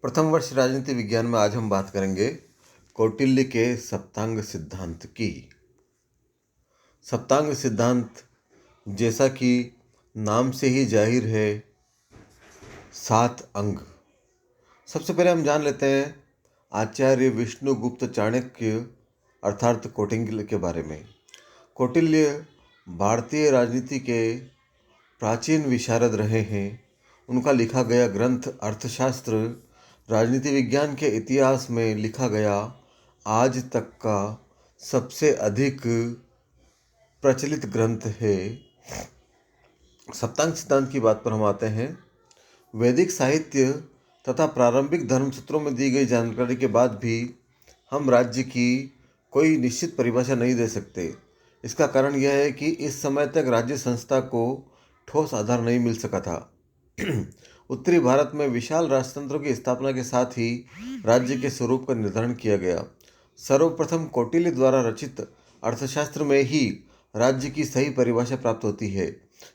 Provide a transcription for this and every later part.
प्रथम वर्ष राजनीति विज्ञान में आज हम बात करेंगे कौटिल्य के सप्तांग सिद्धांत की। सप्तांग सिद्धांत जैसा कि नाम से ही जाहिर है, 7 अंग। सबसे पहले हम जान लेते हैं आचार्य विष्णुगुप्त चाणक्य अर्थात कौटिल्य के बारे में। कौटिल्य भारतीय राजनीति के प्राचीन विशारद रहे हैं। उनका लिखा गया ग्रंथ अर्थशास्त्र राजनीति विज्ञान के इतिहास में लिखा गया आज तक का सबसे अधिक प्रचलित ग्रंथ है। सप्तांग सिद्धांत की बात पर हम आते हैं। वैदिक साहित्य तथा प्रारंभिक धर्मसूत्रों में दी गई जानकारी के बाद भी हम राज्य की कोई निश्चित परिभाषा नहीं दे सकते। इसका कारण यह है कि इस समय तक राज्य संस्था को ठोस आधार नहीं मिल सका था। उत्तरी भारत में विशाल राजतंत्रों की स्थापना के साथ ही राज्य के स्वरूप का निर्धारण किया गया। सर्वप्रथम कौटिल्य द्वारा रचित अर्थशास्त्र में ही राज्य की सही परिभाषा प्राप्त होती है।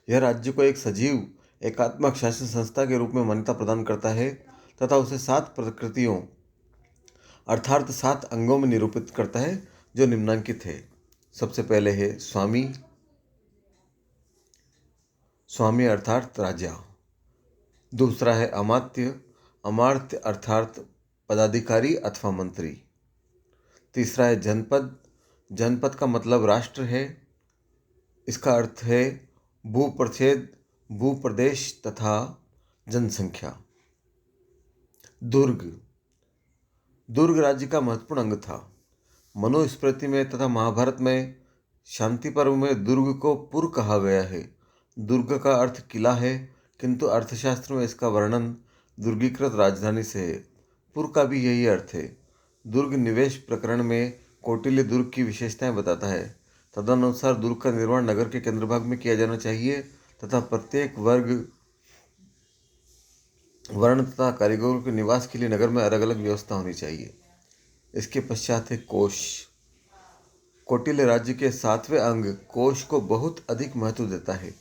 यह राज्य को एक सजीव एकात्मक शासन संस्था के रूप में मान्यता प्रदान करता है तथा उसे 7 प्रकृतियों अर्थात 7 अंगों में निरूपित करता है जो निम्नांकित है। सबसे पहले है स्वामी। स्वामी अर्थात राजा। दूसरा है अमात्य। अमात्य अर्थात पदाधिकारी अथवा मंत्री। तीसरा है जनपद। जनपद का मतलब राष्ट्र है। इसका अर्थ है भूप्रच्छेद, भूप्रदेश तथा जनसंख्या। दुर्ग। दुर्ग राज्य का महत्वपूर्ण अंग था। मनुस्मृति में तथा महाभारत में शांति पर्व में दुर्ग को पुर कहा गया है। दुर्ग का अर्थ किला है, किंतु अर्थशास्त्र में इसका वर्णन दुर्गीकृत राजधानी से है। पुर का भी यही अर्थ है। दुर्ग निवेश प्रकरण में कौटिल्य दुर्ग की विशेषताएं बताता है। तदनुसार दुर्ग का निर्माण नगर के केंद्र भाग में किया जाना चाहिए तथा प्रत्येक वर्ण तथा कारीगरों के निवास के लिए नगर में अलग अलग व्यवस्था होनी चाहिए। इसके पश्चात है कोश। कौटिल्य राज्य के 7वें अंग कोश को बहुत अधिक महत्व देता है।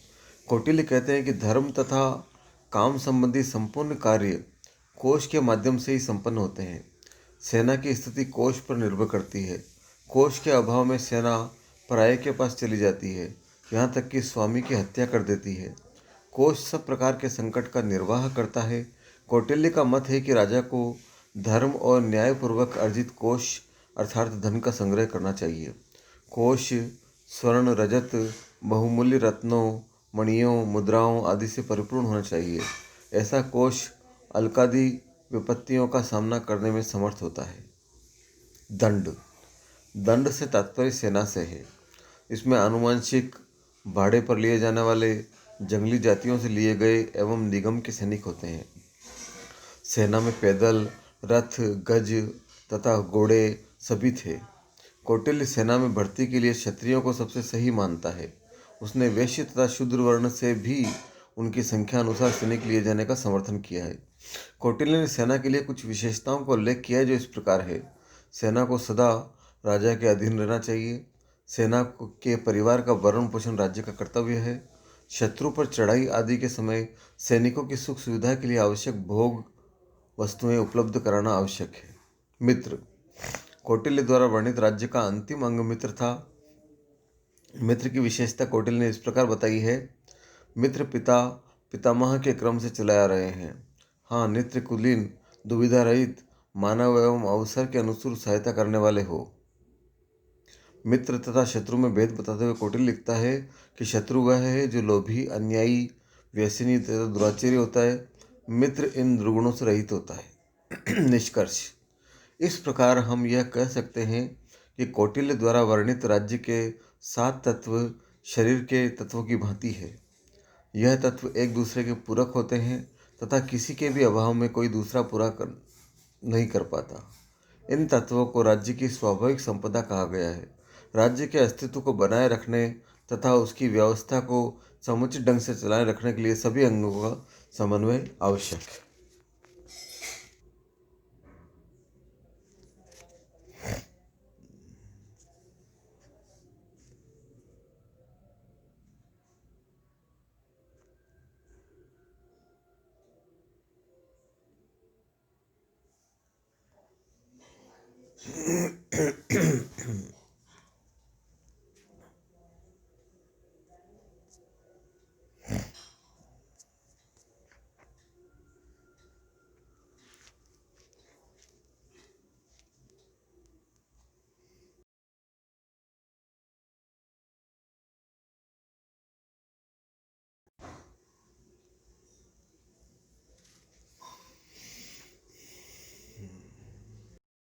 कौटिल्य कहते हैं कि धर्म तथा काम संबंधी संपूर्ण कार्य कोश के माध्यम से ही संपन्न होते हैं। सेना की स्थिति कोश पर निर्भर करती है। कोश के अभाव में सेना पराये के पास चली जाती है, यहाँ तक कि स्वामी की हत्या कर देती है। कोश सब प्रकार के संकट का निर्वाह करता है। कौटिल्य का मत है कि राजा को धर्म और न्यायपूर्वक अर्जित कोश अर्थात धन का संग्रह करना चाहिए। कोश स्वर्ण, रजत, बहुमूल्य रत्नों, मणियों, मुद्राओं आदि से परिपूर्ण होना चाहिए। ऐसा कोश अलकादि विपत्तियों का सामना करने में समर्थ होता है। दंड। दंड से तात्पर्य सेना से है। इसमें आनुवंशिक, भाड़े पर लिए जाने वाले, जंगली जातियों से लिए गए एवं निगम के सैनिक होते हैं। सेना में पैदल, रथ, गज तथा घोड़े सभी थे। कौटिल्य सेना में भर्ती के लिए क्षत्रियों को सबसे सही मानता है। उसने वैश्य तथा शूद्र वर्ण से भी उनकी संख्या अनुसार सैनिक लिए जाने का समर्थन किया है। कौटिल्य ने सेना के लिए कुछ विशेषताओं का उल्लेख किया है जो इस प्रकार है। सेना को सदा राजा के अधीन रहना चाहिए। सेना के परिवार का भरण पोषण राज्य का कर्तव्य है। शत्रु पर चढ़ाई आदि के समय सैनिकों की सुख सुविधा के लिए आवश्यक भोग वस्तुएं उपलब्ध कराना आवश्यक है। मित्र। कौटिल्य द्वारा वर्णित राज्य का अंतिम अंग मित्र था। मित्र की विशेषता कौटिल्य ने इस प्रकार बताई है। मित्र पिता पितामह के क्रम से चले आ रहे हैं। हाँ, नित्य कुलीन, दुविधा रहित, मानव एवं अवसर के अनुसार सहायता करने वाले हो। मित्र तथा शत्रु में भेद बताते हुए कौटिल्य लिखता है कि शत्रु वह है जो लोभी, अन्यायी, व्यसनी तथा दुराचारी होता है। मित्र इन दुर्गुणों से रहित होता है। निष्कर्ष। इस प्रकार हम यह कह सकते हैं कि कौटिल्य द्वारा वर्णित राज्य के 7 तत्व शरीर के तत्वों की भांति है। यह तत्व एक दूसरे के पूरक होते हैं तथा किसी के भी अभाव में कोई दूसरा पूरा नहीं कर पाता। इन तत्वों को राज्य की स्वाभाविक संपदा कहा गया है। राज्य के अस्तित्व को बनाए रखने तथा उसकी व्यवस्था को समुचित ढंग से चलाए रखने के लिए सभी अंगों का समन्वय आवश्यक है।